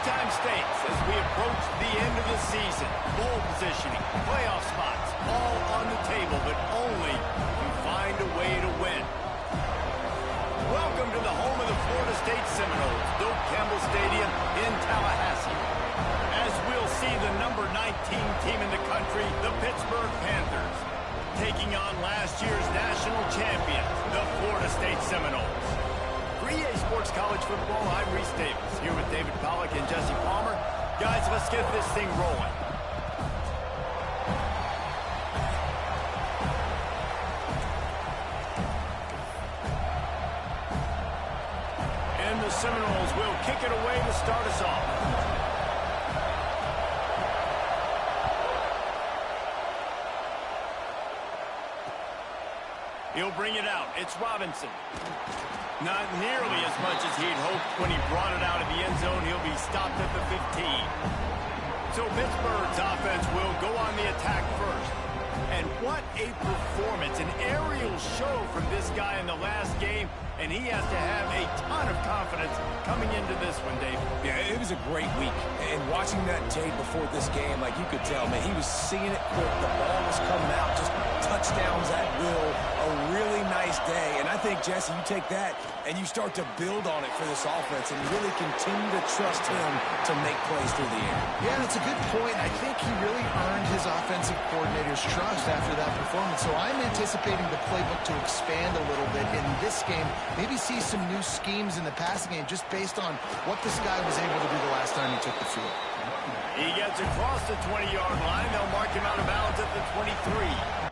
time stakes as we approach the end of the season. Bowl positioning, playoff spots, all on the table, but only if you find a way to win. Welcome to the home of the Florida State Seminoles, Doak Campbell Stadium in Tallahassee. As we'll see the number 19 team in the country, the Pittsburgh Panthers, taking on last year's national champions, the Florida State Seminoles. For EA Sports College Football, I'm Reese Davis, here with David Pollack and Jesse Palmer. Guys, let's get this thing rolling. And the Seminoles will kick it away to start us off. He'll bring it out. It's Robinson. Not nearly as much as he'd hoped when he brought it out of the end zone. He'll be stopped at the 15. So Pittsburgh's offense will go on the attack first. And what a performance, an aerial show from this guy in the last game. And he has to have a ton of confidence coming into this one, Dave. Yeah, it was a great week. And watching that tape before this game, like you could tell, man, he was seeing it quick. The ball was coming out, just touchdowns at will. A really nice day. And I think, Jesse, you take that and you start to build on it for this offense and really continue to trust him to make plays through the air. Yeah, that's a good point. I think he really earned his offensive coordinator's trust after that performance. So I'm anticipating the playbook to expand a little bit in this game. Maybe see some new schemes in the passing game just based on what this guy was able to do the last time he took the field. He gets across the 20-yard line. They'll mark him out of bounds at the 23.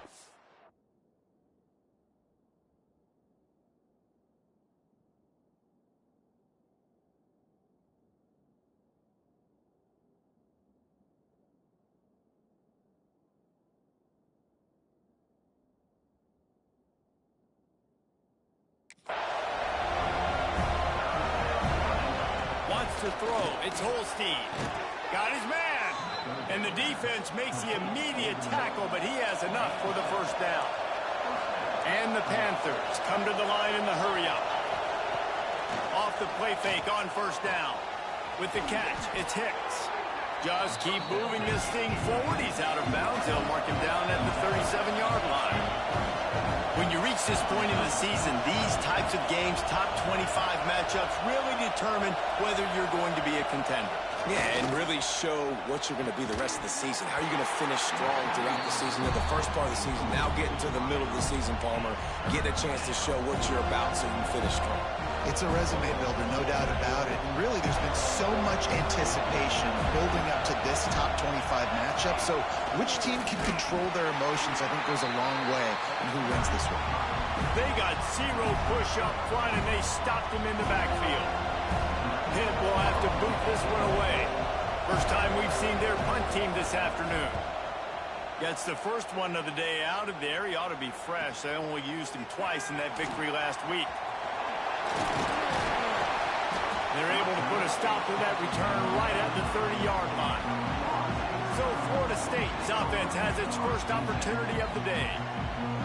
To throw, it's Holstein. Got his man. And the defense makes the immediate tackle, but he has enough for the first down. And the Panthers come to the line in the hurry-up. Off the play fake on first down. With the catch, it's Hicks. Just keep moving this thing forward. He's out of bounds. They'll mark him down at the 37-yard line. When you reach this point in the season, these types of games, top 25 matchups, really determine whether you're going to be a contender. Yeah, and really show what you're going to be the rest of the season. How are you going to finish strong throughout the season? In the first part of the season, now getting to the middle of the season, Palmer, get a chance to show what you're about so you can finish strong. It's a resume builder, no doubt about it. And really, there's been so much anticipation building up to this top 25 matchup. So which team can control their emotions, I think, goes a long way in who wins this one. They got zero push up front, and they stopped him in the backfield. Pitt will have to boot this one away. First time we've seen their punt team this afternoon. Gets the first one of the day out of there. He ought to be fresh. They only used him twice in that victory last week. They're able to put a stop to that return right at the 30-yard line. So Florida State's offense has its first opportunity of the day.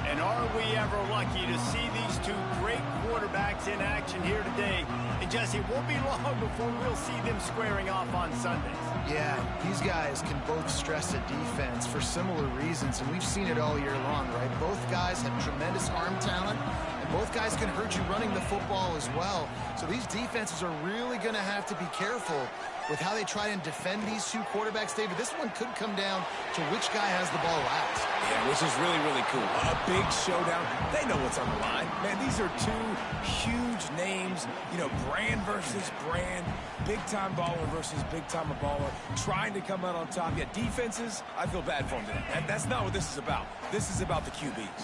And are we ever lucky to see these two great quarterbacks in action here today? And Jesse, it won't be long before we'll see them squaring off on Sundays. Yeah, these guys can both stress a defense for similar reasons, and we've seen it all year long, right? Both guys have tremendous arm talent, and both guys can hurt you running the football as well. So these defenses are really going to have to be careful with how they try and defend these two quarterbacks, David. This one could come down to which guy has the ball last. Yeah, which is really, really cool. A big showdown. They know what's on the line. Man, these are two huge names. You know, brand versus brand. Big-time baller versus big-time baller. Trying to come out on top. Yeah, defenses, I feel bad for them today. That's not what this is about. This is about the QBs.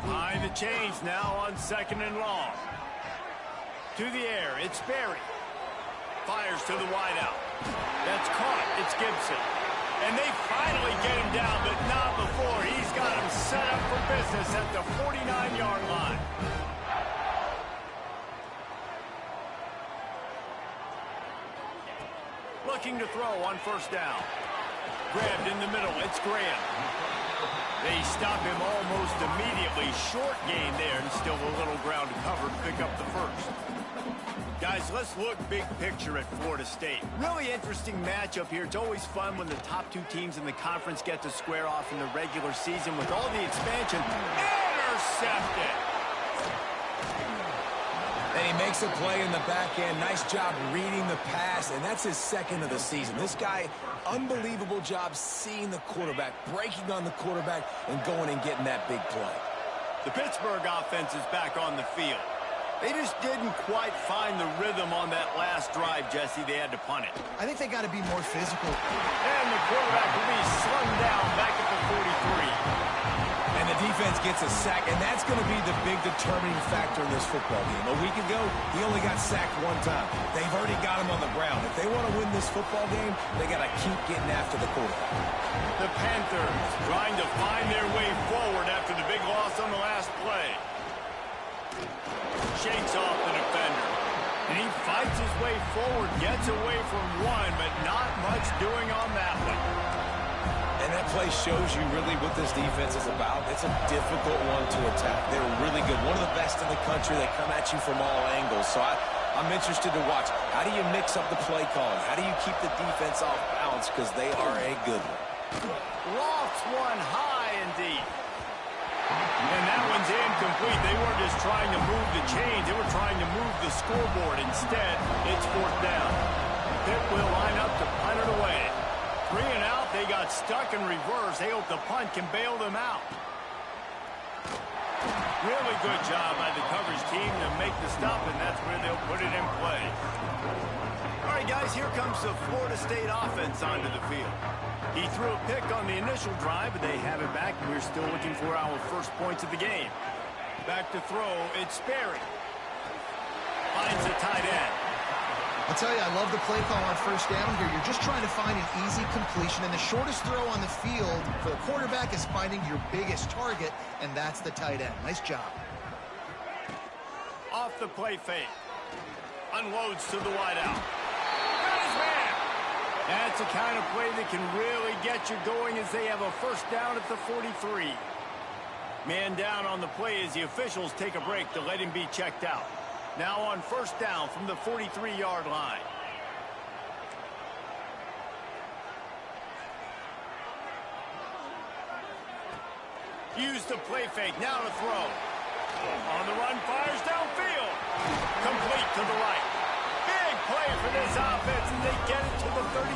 Behind the chains now on 2nd and long. To the air, it's Berry. Fires to the wideout. That's caught. It's Gibson. And they finally get him down, but not before. He's got him set up for business at the 49-yard line. Looking to throw on first down. Grabbed in the middle. It's Graham. They stop him almost immediately. Short gain there, and still a little ground to cover to pick up the first. Guys, let's look big picture at Florida State. Really interesting matchup here. It's always fun when the top two teams in the conference get to square off in the regular season with all the expansion. Intercepted! And he makes a play in the back end. Nice job reading the pass, and that's his second of the season. This guy, unbelievable job seeing the quarterback, breaking on the quarterback, and going and getting that big play. The Pittsburgh offense is back on the field. They just didn't quite find the rhythm on that last drive, Jesse. They had to punt it. I think they got to be more physical. And the quarterback will be slung down back at the 43. And the defense gets a sack, and that's going to be the big determining factor in this football game. A week ago, he only got sacked one time. They've already got him on the ground. If they want to win this football game, they got to keep getting after the quarterback. The Panthers trying to find their way forward after the big loss on the last play. Shakes off the defender. And he fights his way forward, gets away from one, but not much doing on that one. And that play shows you really what this defense is about. It's a difficult one to attack. They're really good. One of the best in the country. They come at you from all angles. So I'm interested to watch. How do you mix up the play calling? How do you keep the defense off balance? Because they are a good one. Lofts one high indeed. And that one's incomplete. They weren't just trying to move the chains. They were trying to move the scoreboard. Instead, it's fourth down. Pitt will line up to punt it away. 3 and out. They got stuck in reverse. They hope the punt can bail them out. Really good job by the coverage team to make the stop, and that's where they'll put it in play. All right, guys, here comes the Florida State offense onto the field. He threw a pick on the initial drive, but they have it back, and we're still looking for our first points of the game. Back to throw, it's Sperry. Finds the tight end. I'll tell you, I love the play call on first down here. You're just trying to find an easy completion, and the shortest throw on the field for the quarterback is finding your biggest target, and that's the tight end. Nice job. Off the play fake. Unloads to the wideout. Got his man. That's the kind of play that can really get you going as they have a first down at the 43. Man down on the play as the officials take a break to let him be checked out. Now on first down from the 43-yard line. Use the play fake. Now to throw. On the run, fires downfield. Complete to the right. Big play for this offense, and they get it to the 32.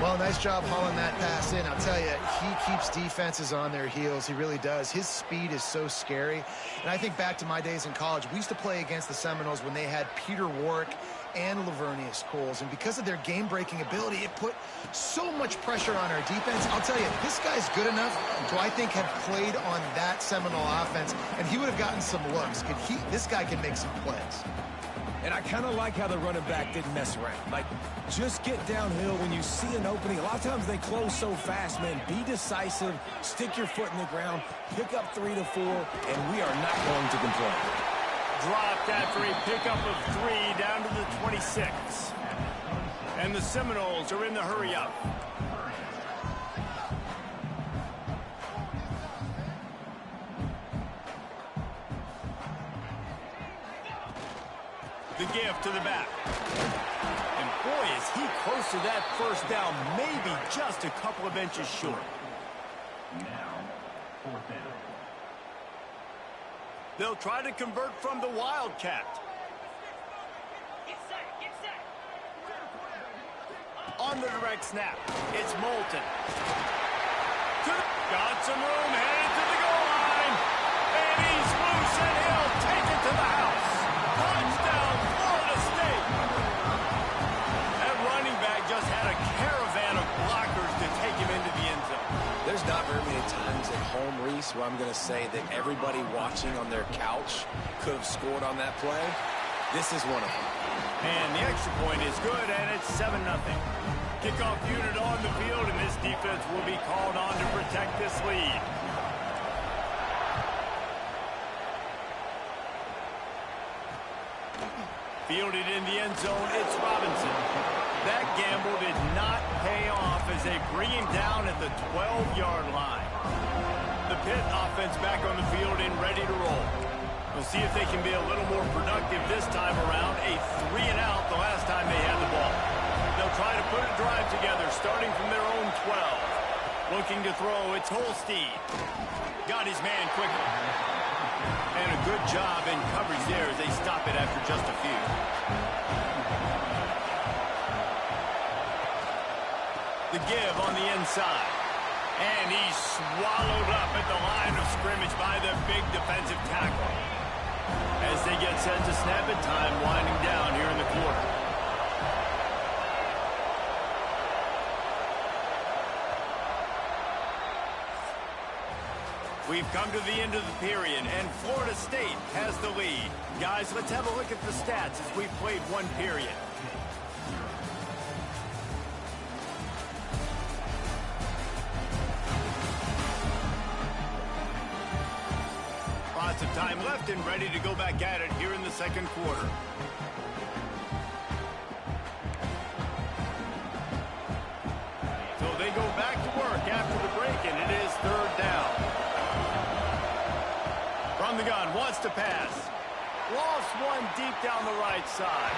Well, nice job hauling that pass in. I'll tell you, he keeps defenses on their heels. He really does. His speed is so scary. And I think back to my days in college. We used to play against the Seminoles when they had Peter Warrick and Lavernius Coles. And because of their game-breaking ability, it put so much pressure on our defense. I'll tell you, this guy's good enough to, I think, have played on that Seminole offense, and he would have gotten some looks. This guy can make some plays. And I kind of like how the running back didn't mess around. Like, just get downhill when you see an opening. A lot of times they close so fast, man. Be decisive, stick your foot in the ground, pick up 3 to 4, and we are not going to complain. Dropped after a pickup of 3 down to the 26. And the Seminoles are in the hurry-up. The give to the back. And boy, is he close to that first down, maybe just a couple of inches short. Now, fourth down. They'll try to convert from the Wildcat. On the direct snap, it's Moulton. Got some room, headed to the goal line. And he's loose, and he'll take it to the house. Touchdown, Florida State. That running back just had a caravan of blockers to take him into the end zone. There's not very many times at home, Reese, where I'm going to say that everybody watching on their couch could have scored on that play. This is one of them. And the extra point is good, and it's 7-0. Kickoff unit on the field, and this defense will be called on to protect this lead. Fielded in the end zone, it's Robinson. That gamble did not pay off as they bring him down at the 12-yard line. The Pitt offense back on the field and ready to roll. We'll see if they can be a little more productive this time around. A 3-and-out the last time they had the ball. They'll try to put a drive together, starting from their own 12. Looking to throw, it's Holstein. Got his man quickly. And a good job in coverage there as they stop it after just a few. The give on the inside. And he's swallowed up at the line of scrimmage by the big defensive tackle. As they get set to snap it, time winding down here in the quarter. We've come to the end of the period, and Florida State has the lead. Guys, let's have a look at the stats as we've played one period. Lots of time left and ready to go back at it here in the second quarter. So they go back to work after the break, and it is third down. From the gun, wants to pass. Lost one deep down the right side.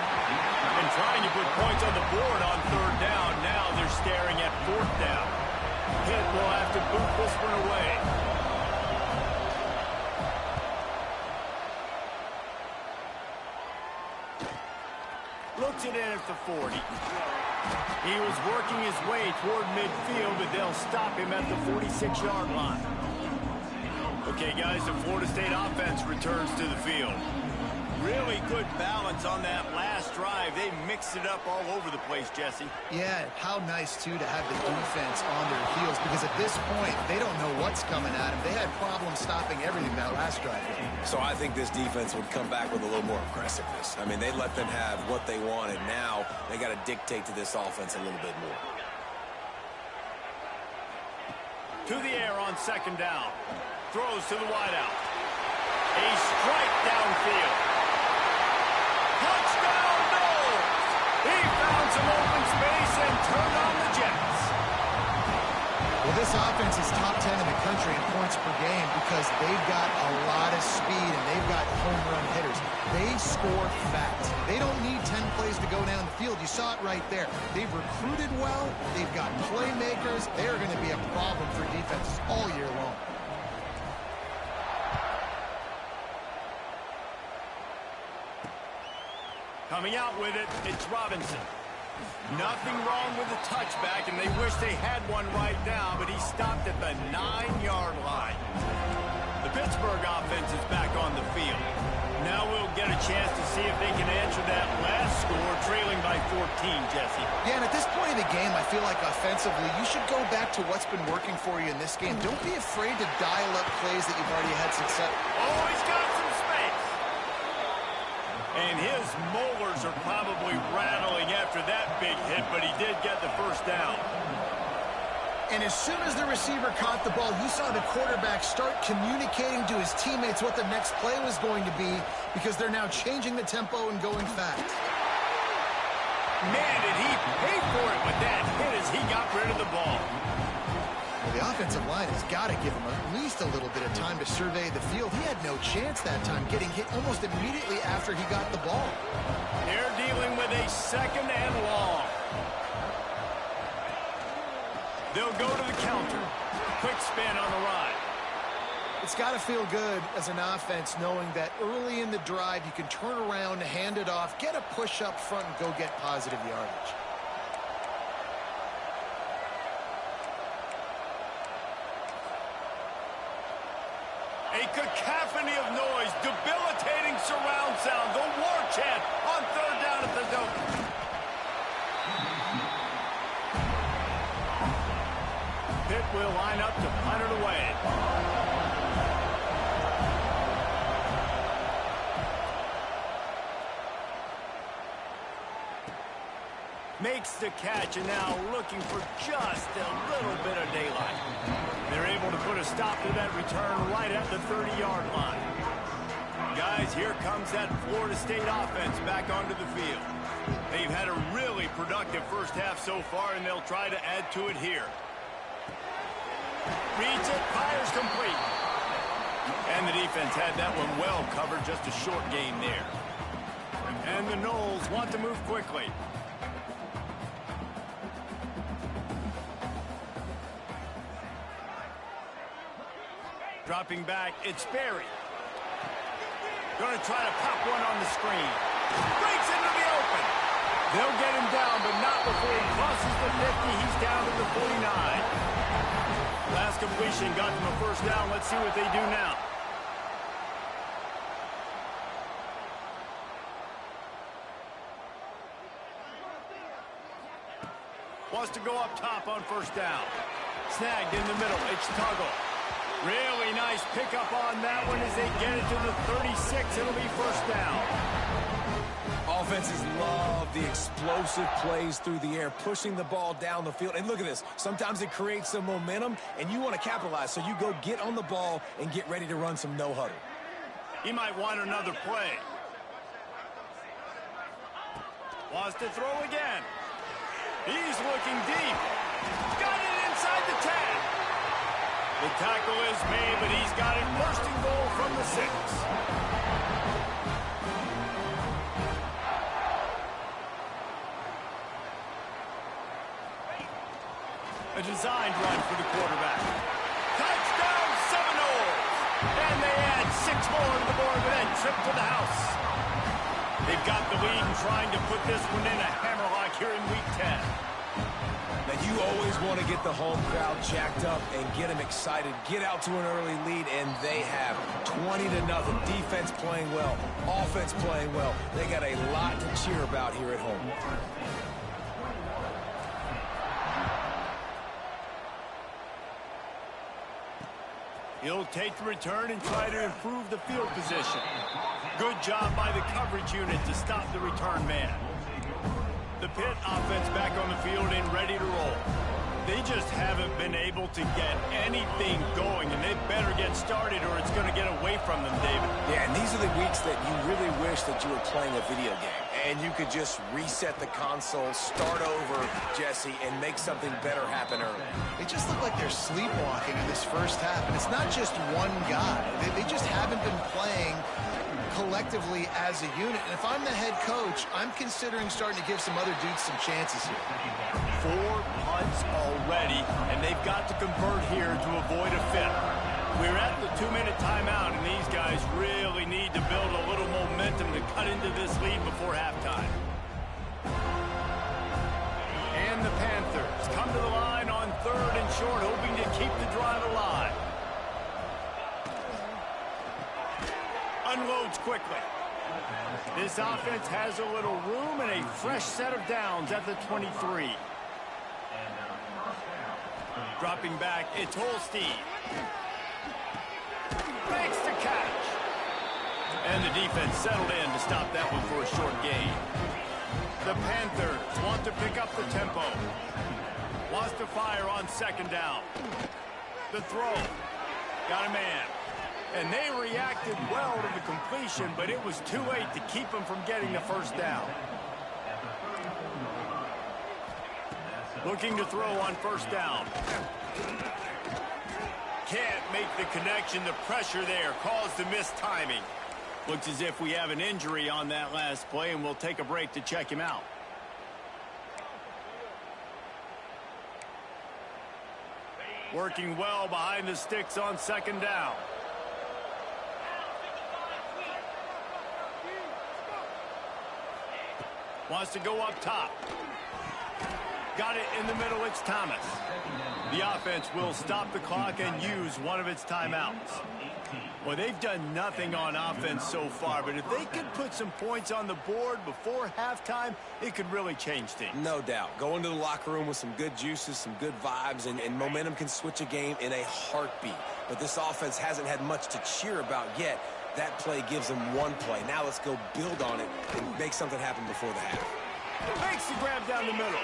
And trying to put points on the board on third down. Now they're staring at fourth down. Pitt will have to boot this one away. Looks it in at the 40. He was working his way toward midfield, but they'll stop him at the 46-yard line. Okay, guys, the Florida State offense returns to the field. Really good balance on that last drive. They mixed it up all over the place, Jesse. Yeah, how nice, too, to have the defense on their heels, because at this point, they don't know what's coming at them. They had problems stopping everything that last drive. So I think this defense would come back with a little more aggressiveness. I mean, they let them have what they wanted. Now they got to dictate to this offense a little bit more. To the air on second down. Throws to the wideout. A strike downfield. Touchdown, Noles! He found some open space and turned on the Jets. Well, this offense is top 10 in the country in points per game because they've got a lot of speed and they've got home run hitters. They score fast. They don't need 10 plays to go down the field. You saw it right there. They've recruited well. They've got playmakers. They're going to be a problem for defenses all year long. Coming out with it, it's Robinson. Nothing wrong with the touchback, and they wish they had one right now, but he stopped at the 9-yard line. The Pittsburgh offense is back on the field. Now we'll get a chance to see if they can answer that last score, trailing by 14, Jesse. Yeah, and at this point in the game, I feel like offensively, you should go back to what's been working for you in this game. Don't be afraid to dial up plays that you've already had success. Oh, he's got some space. And his molars are probably rattling after that big hit, but he did get the first down. And as soon as the receiver caught the ball, you saw the quarterback start communicating to his teammates what the next play was going to be because they're now changing the tempo and going fast. Man, did he pay for it with that hit as he got rid of the ball. Well, the offensive line has got to give him at least a little bit of time to survey the field. He had no chance that time, getting hit almost immediately after he got the ball. They're dealing with a second and long. They'll go to the counter. Quick spin on the ride. It's got to feel good as an offense knowing that early in the drive you can turn around, hand it off, get a push up front, and go get positive yardage. A cacophony of noise, debilitating surround sound, the war chant on third down at the zone. Pitt will line up to punt it away. Makes the catch and now looking for just a little bit of daylight. They're able to put a stop to that return right at the 30-yard line. Guys, here comes that Florida State offense back onto the field. They've had a really productive first half so far, and they'll try to add to it here. Reads it, fires complete. And the defense had that one well covered, just a short gain there. And the Noles want to move quickly. Dropping back, it's Berry. Going to try to pop one on the screen. Breaks into the open. They'll get him down, but not before he crosses the 50. He's down to the 49. Last completion got them a first down. Let's see what they do now. Wants to go up top on first down. Snagged in the middle. It's Tuggle. Really nice pickup on that one as they get it to the 36. It'll be first down. Offenses love the explosive plays through the air, pushing the ball down the field. And look at this. Sometimes it creates some momentum, and you want to capitalize. So you go get on the ball and get ready to run some no-huddle. He might want another play. Wants to throw again. He's looking deep. Got it inside the 10. The tackle is made, but he's got it first and goal from the 6. A designed run for the quarterback. Touchdown, Seminoles! And they add 6 more to the board with that trip to the house. They've got the lead and trying to put this one in a hammerlock here in Week 10. Now, you always want to get the home crowd jacked up and get them excited. Get out to an early lead, and they have 20-0. Defense playing well, offense playing well. They got a lot to cheer about here at home. He'll take the return and try to improve the field position. Good job by the coverage unit to stop the return man. The Pitt offense back on the field and ready to roll. They just haven't been able to get anything going, and they better get started or it's going to get away from them, David. Yeah, and these are the weeks that you really wish that you were playing a video game and you could just reset the console, start over, Jesse, and make something better happen early. They just look like they're sleepwalking in this first half, and it's not just one guy. They just haven't been playing collectively as a unit. And if I'm the head coach, I'm considering starting to give some other dudes some chances here. 4 punts already, and they've got to convert here to avoid a 5th. We're at the 2-minute timeout, and these guys really need to build a little momentum to cut into this lead before halftime. And the Panthers come to the line on 3rd and short, hoping to keep the drive alive. Unloads quickly. This offense has a little room and a fresh set of downs at the 23. Dropping back, it's Holstein. Makes the catch. And the defense settled in to stop that one for a short gain. The Panthers want to pick up the tempo. Wants to fire on 2nd down. The throw. Got a man. And they reacted well to the completion, but it was too late to keep them from getting the first down. Looking to throw on 1st down. Can't make the connection. The pressure there caused the missed timing. Looks as if we have an injury on that last play, and we'll take a break to check him out. Working well behind the sticks on 2nd down. Wants to go up top. Got it in the middle, it's Thomas. The offense will stop the clock and use one of its timeouts. Well, they've done nothing on offense so far, but if they could put some points on the board before halftime, it could really change things. No doubt. Go into the locker room with some good juices, some good vibes, and momentum can switch a game in a heartbeat. But this offense hasn't had much to cheer about yet. That play gives them one play. Now let's go build on it and make something happen before the half. Makes the grab down the middle.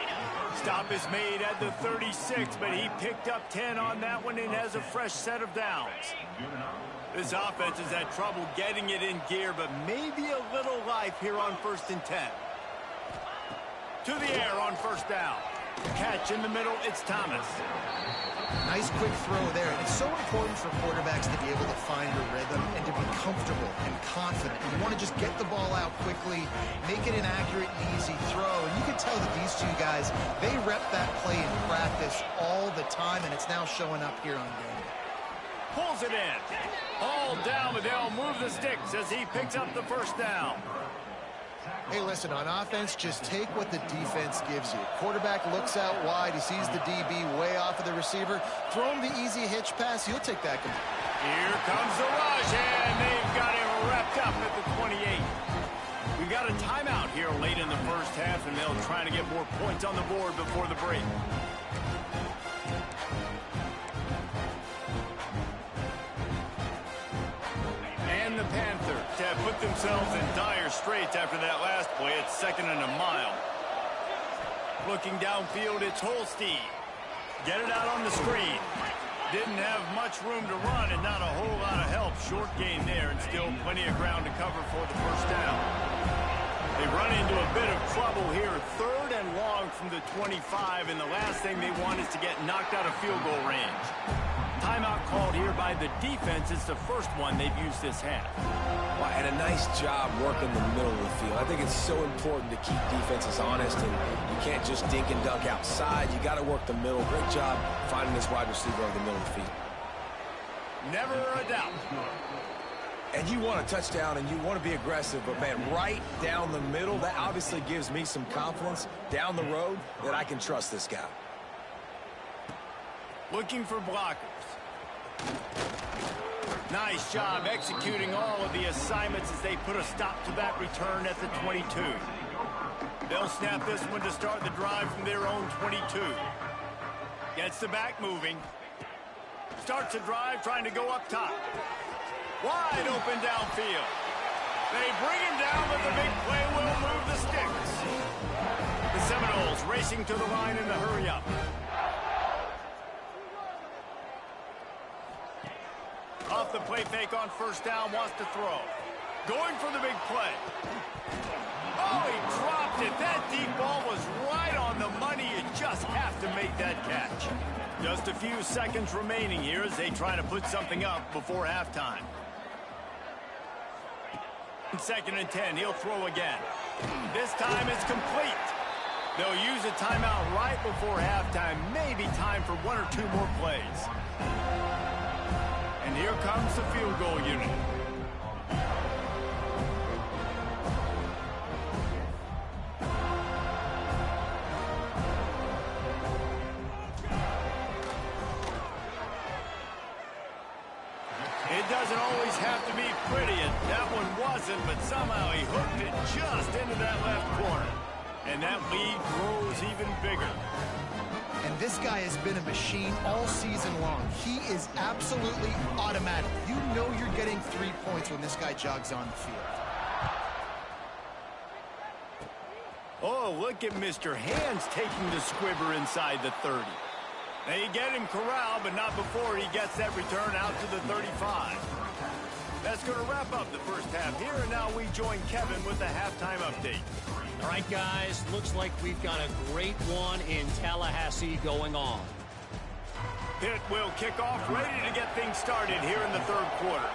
Stop is made at the 36, but he picked up 10 on that one and has a fresh set of downs. This offense has had trouble getting it in gear, but maybe a little life here on 1st and 10. To the air on 1st down. Catch in the middle, it's Thomas. Nice quick throw there. And it's so important for quarterbacks to be able to find a rhythm and to be comfortable and confident. You want to just get the ball out quickly, make it an accurate and easy throw. And you can tell that these two guys, they rep that play in practice all the time, and it's now showing up here on game day. Pulls it in. All down, but they'll move the sticks as he picks up the first down. Hey, listen, on offense, just take what the defense gives you. Quarterback looks out wide. He sees the DB way off of the receiver. Throw him the easy hitch pass. He'll take that. Here comes the rush, and they've got him wrapped up at the 28. We've got a timeout here late in the first half, and they'll try to get more points on the board before the break. And the Panthers have put themselves in dire straits after that last play. It's 2nd and a mile. Looking downfield, it's Holstein. Get it out on the screen. Didn't have much room to run and not a whole lot of help. Short gain there and still plenty of ground to cover for the first down. They run into a bit of trouble here. 3rd and long from the 25, and the last thing they want is to get knocked out of field goal range. Timeout called here by the defense. It's the first one they've used this half. Well, and a nice job working the middle of the field. I think it's so important to keep defenses honest, and you can't just dink and dunk outside. You got to work the middle. Great job finding this wide receiver over the middle of the field. Never a doubt. And you want a touchdown, and you want to be aggressive, but, man, right down the middle, that obviously gives me some confidence down the road that I can trust this guy. Looking for blockers. Nice job executing all of the assignments as they put a stop to that return at the 22. They'll snap this one to start the drive from their own 22. Gets the back moving. Starts a drive trying to go up top. Wide open downfield. They bring him down, but the big play will move the sticks. The Seminoles racing to the line in the hurry-up. Off the play fake on first down, wants to throw. Going for the big play. Oh, he dropped it. That deep ball was right on the money. You just have to make that catch. Just a few seconds remaining here as they try to put something up before halftime. 2nd and 10, he'll throw again. This time it's complete. They'll use a timeout right before halftime. Maybe time for 1 or 2 more plays. And here comes the field goal unit. It doesn't always have to be pretty, and that one wasn't, but somehow he hooked it just into that left corner. And that lead grows even bigger. And this guy has been a machine all season long. He is absolutely automatic. You know you're getting 3 points when this guy jogs on the field. Oh, look at Mr. Hands taking the squibber inside the 30. They get him corralled, but not before he gets that return out to the 35. That's going to wrap up the first half here, and now we join Kevin with the halftime update. All right, guys, looks like we've got a great one in Tallahassee going on. Pitt will kick off, ready to get things started here in the 3rd quarter.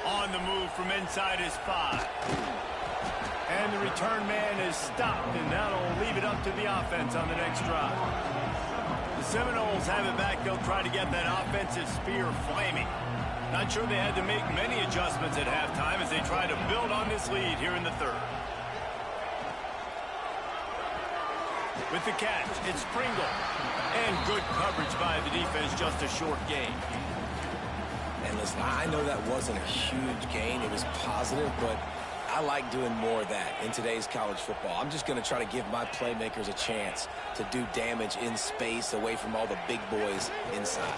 On the move from inside his 5. And the return man is stopped, and that'll leave it up to the offense on the next drive. The Seminoles have it back. They'll try to get that offensive spear flaming. Not sure they had to make many adjustments at halftime as they try to build on this lead here in the 3rd. With the catch, it's Pringle. And good coverage by the defense, just a short gain. And listen, I know that wasn't a huge gain. It was positive, but I like doing more of that in today's college football. I'm just going to try to give my playmakers a chance to do damage in space away from all the big boys inside.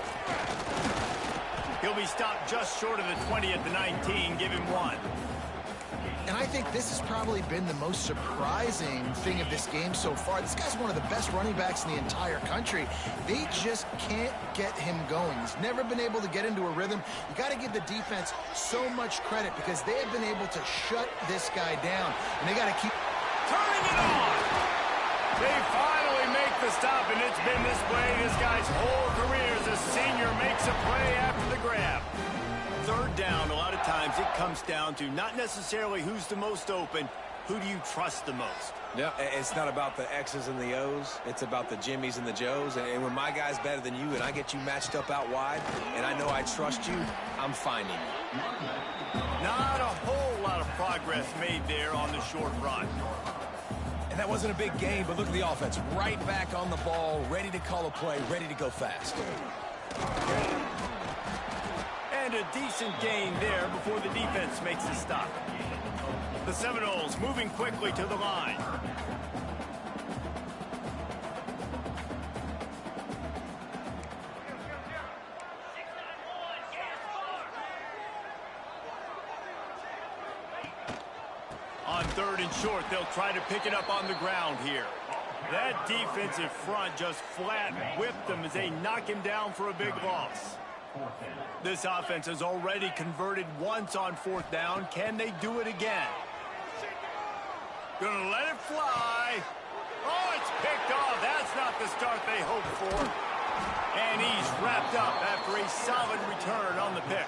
He'll be stopped just short of the 20 at the 19. Give him 1. And I think this has probably been the most surprising thing of this game so far. This guy's one of the best running backs in the entire country. They just can't get him going. He's never been able to get into a rhythm. You got to give the defense so much credit because they have been able to shut this guy down. And they got to keep... turning it on. They finally make the stop, and it's been this way this guy's whole career as a senior makes a play after the grab. Third down, a lot of times it comes down to not necessarily who's the most open, who do you trust the most? Yeah, it's not about the X's and the O's. It's about the Jimmies and the Joes. And when my guy's better than you and I get you matched up out wide and I know I trust you, I'm finding you. Not a whole lot of progress made there on the short run. And that wasn't a big gain, but look at the offense. Right back on the ball, ready to call a play, ready to go fast. And a decent gain there before the defense makes a stop. The Seminoles moving quickly to the line. On third and short, they'll try to pick it up on the ground here. That defensive front just flat whipped them as they knock him down for a big loss. This offense has already converted once on fourth down. Can they do it again? Gonna let it fly. Oh, it's picked off. That's not the start they hoped for. And he's wrapped up after a solid return on the pick.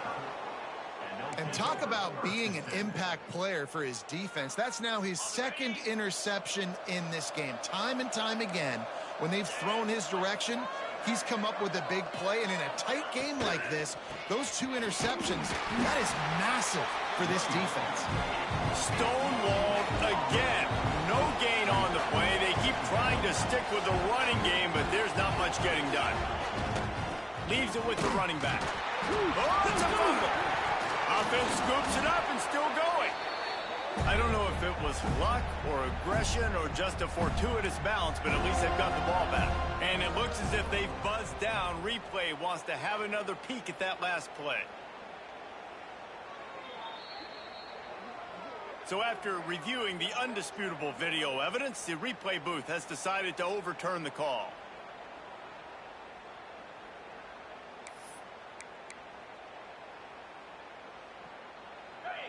And talk about being an impact player for his defense. That's now his second interception in this game. Time and time again, when they've thrown his direction, he's come up with a big play. And in a tight game like this, those two interceptions, that is massive for this defense. Stonewalled again. No gain on the play. They keep trying to stick with the running game, but there's not much getting done. Leaves it with the running back. Oh, it's a fumble. Offense scoops it up and still going. I don't know if it was luck or aggression or just a fortuitous bounce, but at least they've got the ball back. And it looks as if they've buzzed down. Replay wants to have another peek at that last play. So after reviewing the undisputable video evidence, the replay booth has decided to overturn the call.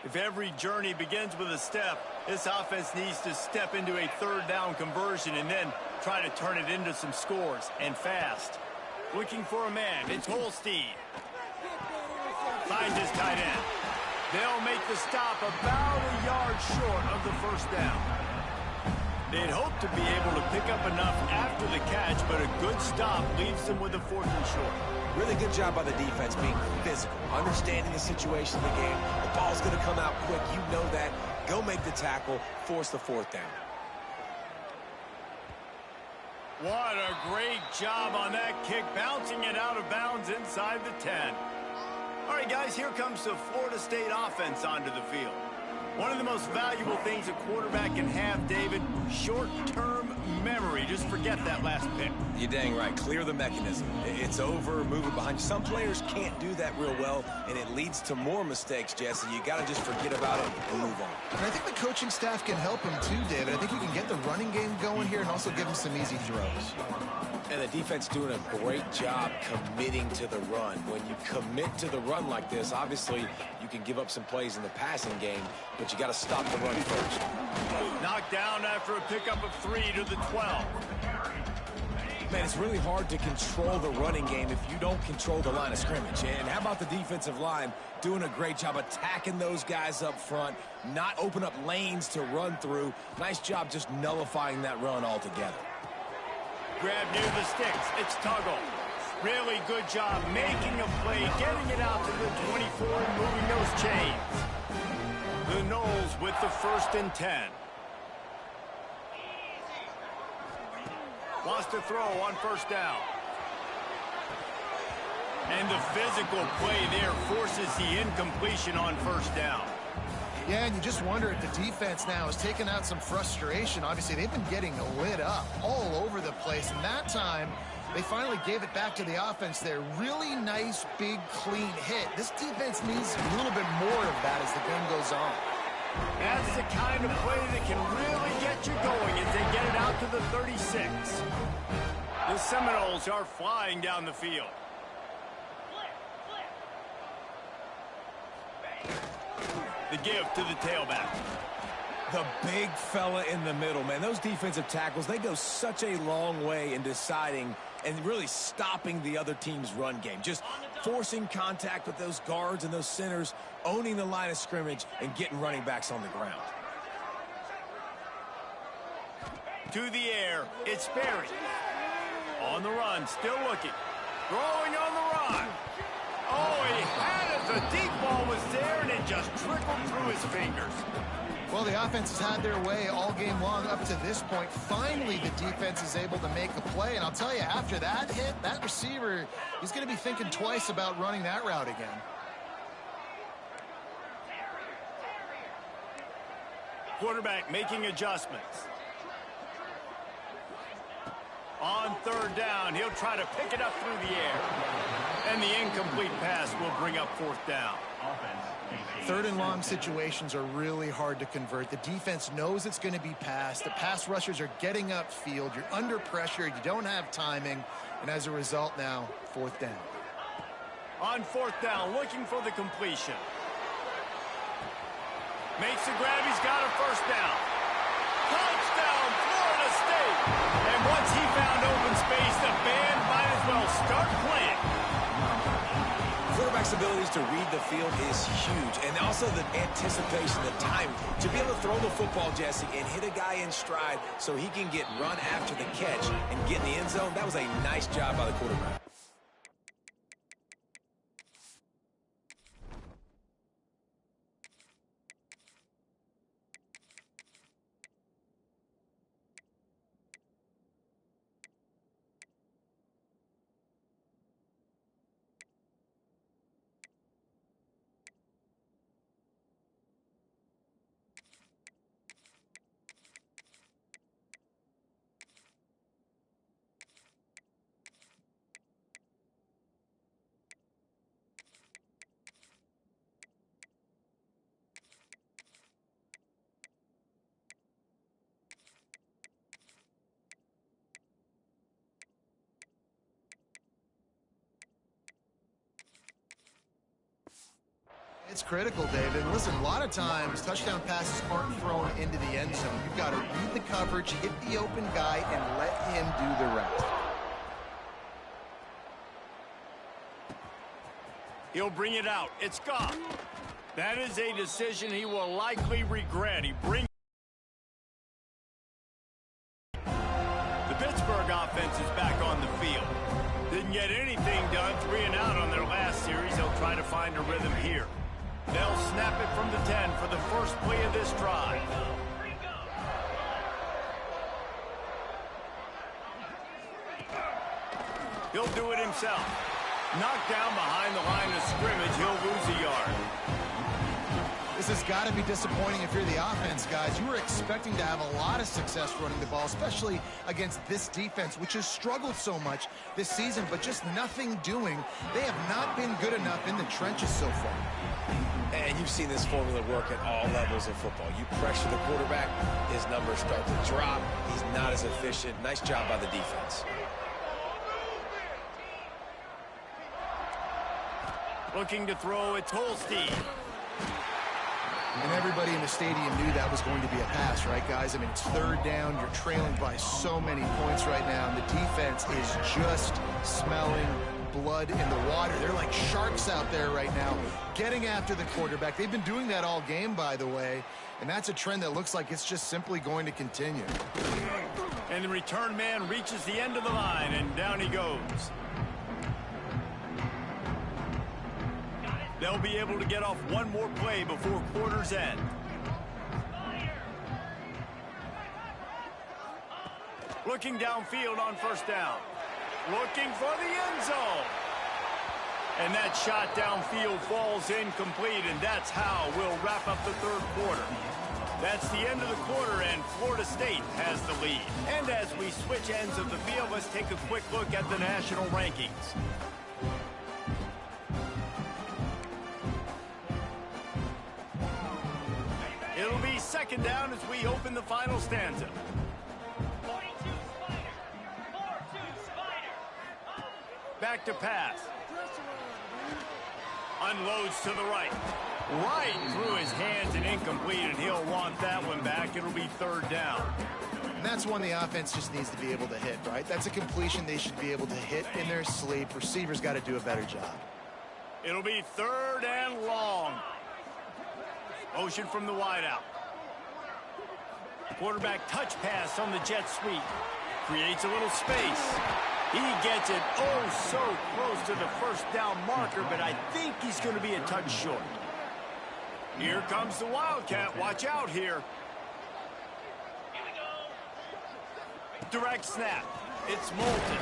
If every journey begins with a step, this offense needs to step into a third down conversion and then try to turn it into some scores, and fast. Looking for a man. It's Holstein. Finds his tight end. They'll make the stop about a yard short of the first down. They'd hope to be able to pick up enough after the catch, but a good stop leaves them with a fourth and short. Really good job by the defense being physical, understanding the situation of the game. The ball's going to come out quick. You know that. Go make the tackle, force the fourth down. What a great job on that kick, bouncing it out of bounds inside the 10. All right, guys, here comes the Florida State offense onto the field. One of the most valuable things a quarterback can have, David, short-term memory. Just forget that last pick. You're dang right. Clear the mechanism. It's over, move it behind you. Some players can't do that real well, and it leads to more mistakes, Jesse. You got to just forget about it and move on. And I think the coaching staff can help him too, David. I think you can get the running game going here and also give him some easy throws. And the defense doing a great job committing to the run. When you commit to the run like this, obviously you can give up some plays in the passing game, but you got to stop the run first. Knocked down after a pickup of 3 to the 12. Man, it's really hard to control the running game if you don't control the line of scrimmage. And how about the defensive line doing a great job attacking those guys up front, not open up lanes to run through. Nice job just nullifying that run altogether. Grab near the sticks. It's Tuggle. Really good job making a play, getting it out to the 24 and moving those chains. The Noles with the 1st and 10. Wants to throw on first down. And the physical play there forces the incompletion on first down. Yeah, and you just wonder if the defense now has taken out some frustration. Obviously, they've been getting lit up all over the place. And that time, they finally gave it back to the offense there. Really nice, big, clean hit. This defense needs a little bit more of that as the game goes on. That's the kind of play that can really get you going as they get it out to the 36. The Seminoles are flying down the field. The give to the tailback. The big fella in the middle, man. Those defensive tackles, they go such a long way in deciding and really stopping the other team's run game. Just forcing contact with those guards and those centers, owning the line of scrimmage, and getting running backs on the ground. To the air, it's Berry. On the run, still looking. Throwing on the run. Oh, he had it. The deep ball was there, and it just trickled through his fingers. Well, the offense has had their way all game long up to this point. Finally, the defense is able to make a play. And I'll tell you, after that hit, that receiver, he's going to be thinking twice about running that route again. Quarterback making adjustments. On third down, he'll try to pick it up through the air. And the incomplete pass will bring up fourth down. Third and long situations are really hard to convert. The defense knows it's going to be passed. The pass rushers are getting upfield. You're under pressure. You don't have timing. And as a result now, fourth down. On fourth down, looking for the completion. Makes the grab. He's got a first down. Touchdown, Florida State. And once he found open space, the band might as well start playing. Quarterback's abilities to read the field is huge, and also the anticipation, the time to be able to throw the football, Jesse, and hit a guy in stride so he can get run after the catch and get in the end zone. That was a nice job by the quarterback. It's critical, David. Listen, a lot of times touchdown passes aren't thrown into the end zone. You've got to read the coverage, hit the open guy, and let him do the rest. He'll bring it out. It's gone. That is a decision he will likely regret. He brings the Pittsburgh offense is back on the field. Didn't get anything done. 3 and out on their last series. They'll try to find a rhythm here. They'll snap it from the 10 for the first play of this drive. He'll do it himself. Knocked down behind the line of scrimmage. He'll lose a yard. This has got to be disappointing if you're the offense, guys. You were expecting to have a lot of success running the ball, especially against this defense, which has struggled so much this season, but just nothing doing. They have not been good enough in the trenches so far. And you've seen this formula work at all levels of football. You pressure the quarterback, his numbers start to drop. He's not as efficient. Nice job by the defense. Looking to throw, it's Holstein. And everybody in the stadium knew that was going to be a pass, right, guys? I mean, it's third down. You're trailing by so many points right now, and the defense is just smelling blood in the water. They're like sharks out there right now, getting after the quarterback. They've been doing that all game, by the way, and that's a trend that looks like it's just simply going to continue. And the return man reaches the end of the line, and down he goes. They'll be able to get off one more play before quarter's end. Looking downfield on first down. Looking for the end zone. And that shot downfield falls incomplete, and that's how we'll wrap up the third quarter. That's the end of the quarter, and Florida State has the lead. And as we switch ends of the field, let's take a quick look at the national rankings. It'll be second down as we open the final stanza. Back to pass. Unloads to the right. Right through his hands and incomplete, and he'll want that one back. It'll be third down. And that's one the offense just needs to be able to hit, right? That's a completion they should be able to hit in their sleep. Receivers got to do a better job. It'll be third and long. Motion from the wideout. Quarterback touch pass on the jet sweep. Creates a little space. He gets it oh so close to the first down marker, but I think he's going to be a touch short. Here comes the Wildcat. Watch out here. Direct snap. It's Moulton.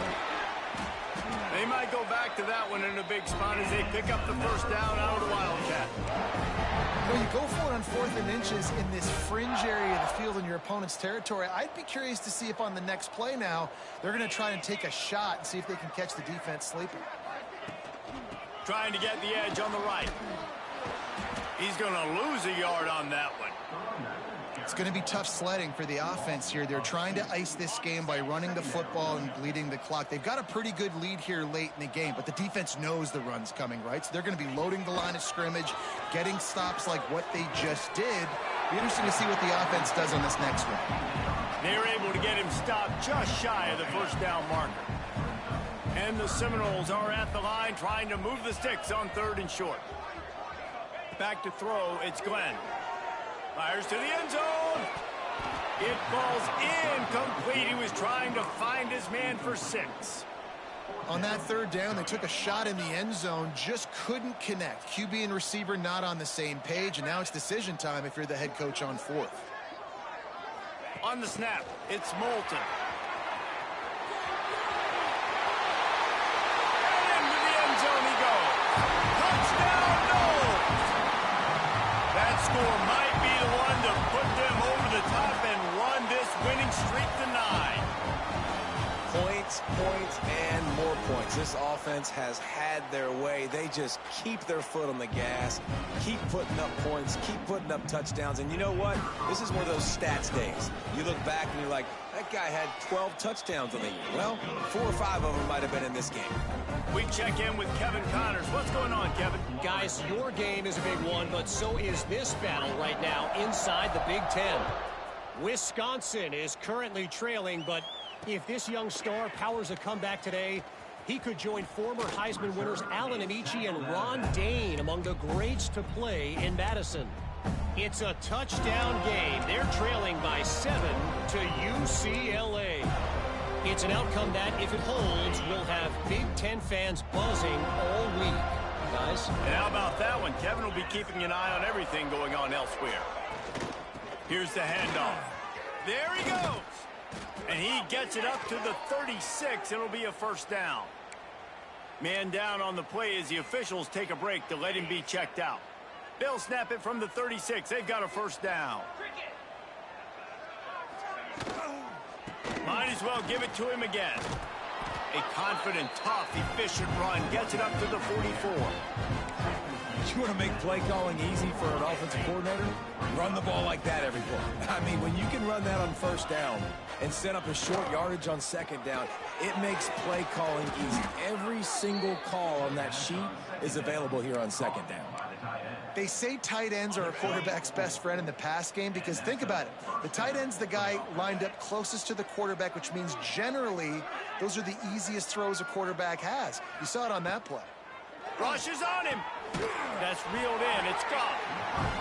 They might go back to that one in a big spot as they pick up the first down out of the Wildcat. When you go for it on 4th and inches in this fringe area of the field in your opponent's territory, I'd be curious to see if on the next play now they're going to try and take a shot and see if they can catch the defense sleeping. Trying to get the edge on the right. He's going to lose a yard on that one. It's going to be tough sledding for the offense here. They're trying to ice this game by running the football and bleeding the clock. They've got a pretty good lead here late in the game, but the defense knows the run's coming, right? So they're going to be loading the line of scrimmage, getting stops like what they just did. Be interesting to see what the offense does on this next one. They were able to get him stopped just shy of the first down marker. And the Seminoles are at the line trying to move the sticks on 3rd and short. Back to throw, it's Glenn. Fires to the end zone. It falls incomplete. He was trying to find his man for 6. On that 3rd down, they took a shot in the end zone, just couldn't connect. QB and receiver not on the same page, and now it's decision time if you're the head coach on 4th. On the snap, it's Moulton. And into the end zone he goes. Touchdown, Knowles! That score might be the one to put them over the top and run this winning streak to 9. Points, points, and more points. This offense has had their way. They just keep their foot on the gas, keep putting up points, keep putting up touchdowns. And you know what? This is one of those stats days. You look back and you're like, that guy had 12 touchdowns on the year. Well, 4 or 5 of them might have been in this game. We check in with Kevin Connors. What's going on, Kevin? Guys, your game is a big one, but so is this battle right now inside the Big Ten. Wisconsin is currently trailing, but if this young star powers a comeback today, he could join former Heisman winners Allen Amici and Ron Dane among the greats to play in Madison. It's a touchdown game. They're trailing by 7 to UCLA. It's an outcome that, if it holds, will have Big Ten fans buzzing all week. Guys? And how about that one? Kevin will be keeping an eye on everything going on elsewhere. Here's the handoff. There he goes. And he gets it up to the 36. It'll be a first down. Man down on the play as the officials take a break to let him be checked out. They'll snap it from the 36. They've got a first down. Might as well give it to him again. A confident, tough, efficient run gets it up to the 44. You want to make play calling easy for an offensive coordinator? Run the ball like that every play. I mean, when you can run that on first down and set up a short yardage on second down, it makes play calling easy. Every single call on that sheet is available here on second down. They say tight ends are a quarterback's best friend in the pass game because think about it. The tight end's the guy lined up closest to the quarterback, which means generally those are the easiest throws a quarterback has. You saw it on that play. Rush is on him. That's reeled in. It's gone.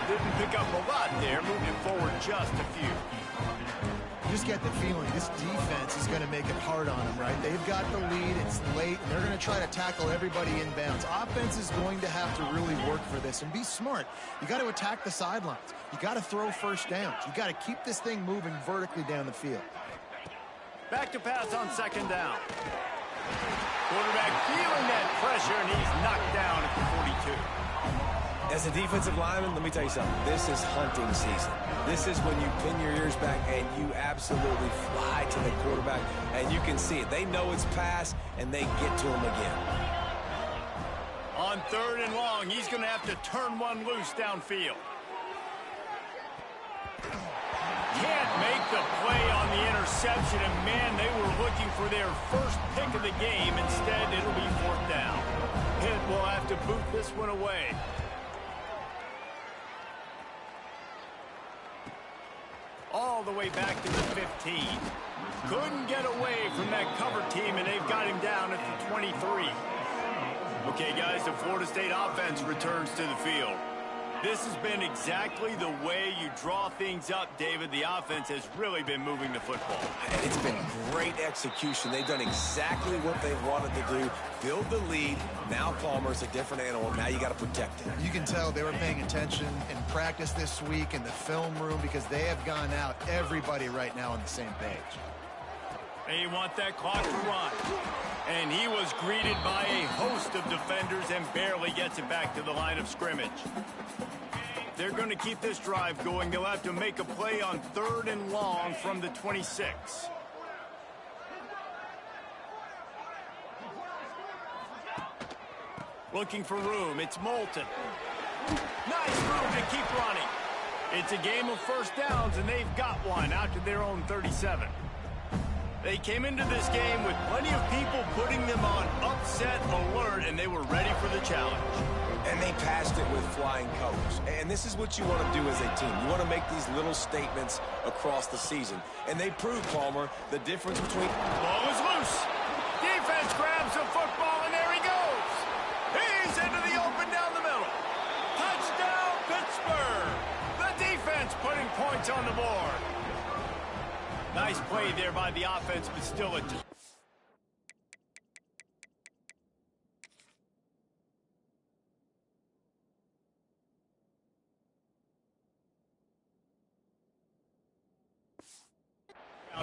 Didn't pick up a lot there. Moved it forward just a few. You just get the feeling this defense is going to make it hard on them, right? They've got the lead. It's late, and they're going to try to tackle everybody inbounds. Offense is going to have to really work for this and be smart. You got to attack the sidelines. You got to throw first downs. You got to keep this thing moving vertically down the field. Back to pass on second down. Quarterback feeling that pressure, and he's knocked down at the 42. As a defensive lineman, let me tell you something. This is hunting season. This is when you pin your ears back and you absolutely fly to the quarterback, and you can see it. They know it's pass, and they get to him again. On third and long, he's going to have to turn one loose downfield. Can't make the play on the interception, and man, they were looking for their first pick of the game. Instead, it'll be fourth down. Pitt will have to boot this one away. all the way back to the 15. Couldn't get away from that cover team, and they've got him down at the 23. Okay, guys, the Florida State offense returns to the field. This has been exactly the way you draw things up, David. The offense has really been moving the football. And it's been great execution. They've done exactly what they wanted to do. Build the lead. Now Palmer's a different animal. Now you got to protect it. You can tell they were paying attention in practice this week in the film room because they have gone out, everybody right now on the same page. They want that clock to run. And he was greeted by a host of defenders and barely gets it back to the line of scrimmage. They're going to keep this drive going. They'll have to make a play on 3rd and long from the 26. Looking for room. It's Moulton. Nice room to keep running. It's a game of first downs, and they've got one out to their own 37. They came into this game with plenty of people putting them on upset alert, and they were ready for the challenge. And they passed it with flying colors. And this is what you want to do as a team. You want to make these little statements across the season. And they proved, Palmer, the difference between... Ball is loose. Defense grabs the football, and there he goes. He's into the open down the middle. Touchdown, Pittsburgh. The defense putting points on the board. Nice play there by the offense, but still a...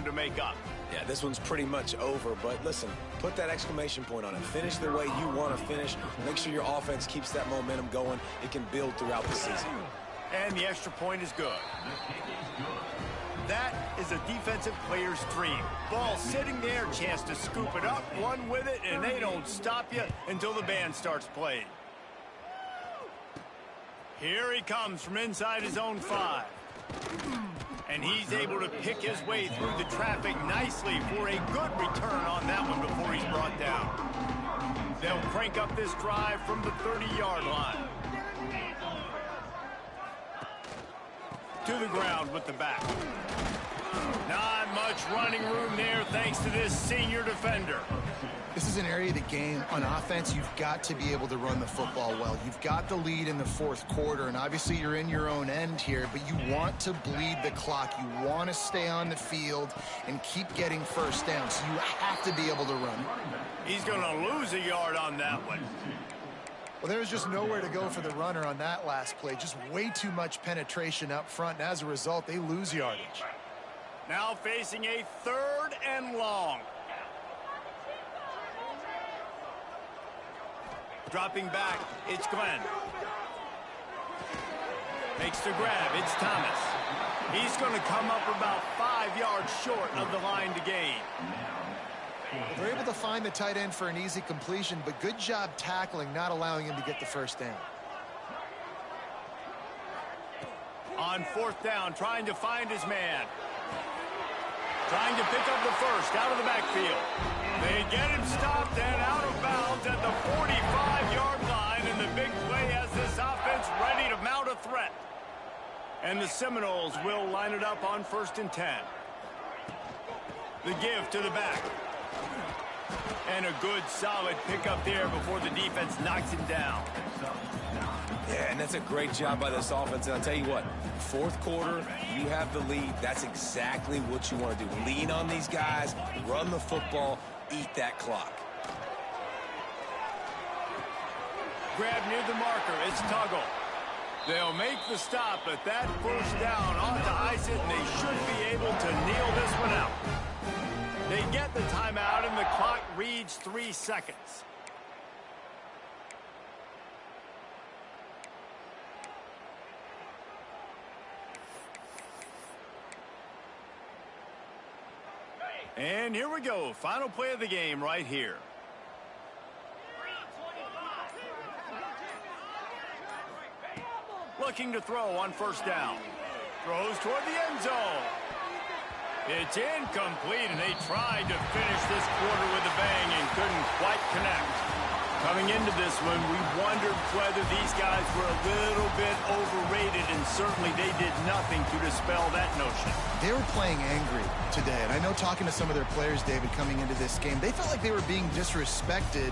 to make up. Yeah, this one's pretty much over, but listen, put that exclamation point on it. Finish the way you want to finish. Make sure your offense keeps that momentum going. It can build throughout the season. And the extra point is good. That is a defensive player's dream. Ball sitting there, chance to scoop it up, run with it, and they don't stop you until the band starts playing. Here he comes from inside his own 5. And he's able to pick his way through the traffic nicely for a good return on that one before he's brought down. They'll crank up this drive from the 30-yard line. To the ground with the back. Not much running room there thanks to this senior defender. This is an area of the game on offense you've got to be able to run the football well. You've got the lead in the 4th quarter, and obviously you're in your own end here, but you want to bleed the clock. You want to stay on the field and keep getting first down, so you have to be able to run. He's going to lose a yard on that one. Well, there's just nowhere to go for the runner on that last play. Just way too much penetration up front, and as a result, they lose yardage. Now facing a 3rd and long. Dropping back, it's Glenn. Makes the grab, it's Thomas. He's going to come up about 5 yards short of the line to gain. They're able to find the tight end for an easy completion, but good job tackling, not allowing him to get the first down. On 4th down, trying to find his man. Trying to pick up the first out of the backfield. They get him stopped and out of bounds at the 45-yard line, and the big play has this offense ready to mount a threat. And the Seminoles will line it up on 1st and 10. The give to the back. And a good, solid pickup there before the defense knocks him down. Yeah, and that's a great job by this offense. And I'll tell you what, 4th quarter, you have the lead. That's exactly what you want to do. Lean on these guys, run the football, eat that clock. Grab near the marker. It's Tuggle. They'll make the stop, but that first down ought to ice it, and they should be able to kneel this one out. They get the timeout, and the clock reads 3 seconds. And here we go. Final play of the game right here. Looking to throw on 1st down. Throws toward the end zone. It's incomplete, and they tried to finish this quarter with a bang and couldn't quite connect. Coming into this one, we wondered whether these guys were a little bit overrated, and certainly they did nothing to dispel that notion. They were playing angry today, and I know talking to some of their players, David, coming into this game, they felt like they were being disrespected.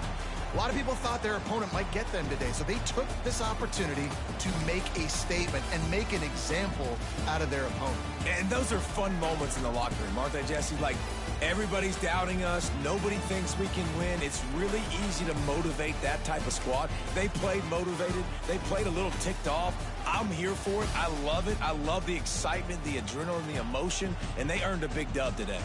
A lot of people thought their opponent might get them today, so they took this opportunity to make a statement and make an example out of their opponent. And those are fun moments in the locker room, aren't they, Jesse? Like, everybody's doubting us. Nobody thinks we can win. It's really easy to motivate that type of squad. They played motivated. They played a little ticked off. I'm here for it. I love it. I love the excitement, the adrenaline, the emotion, and they earned a big dub today.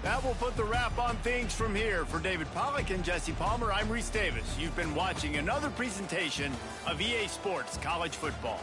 That will put the wrap on things from here. For David Pollack and Jesse Palmer, I'm Reese Davis. You've been watching another presentation of EA Sports College Football.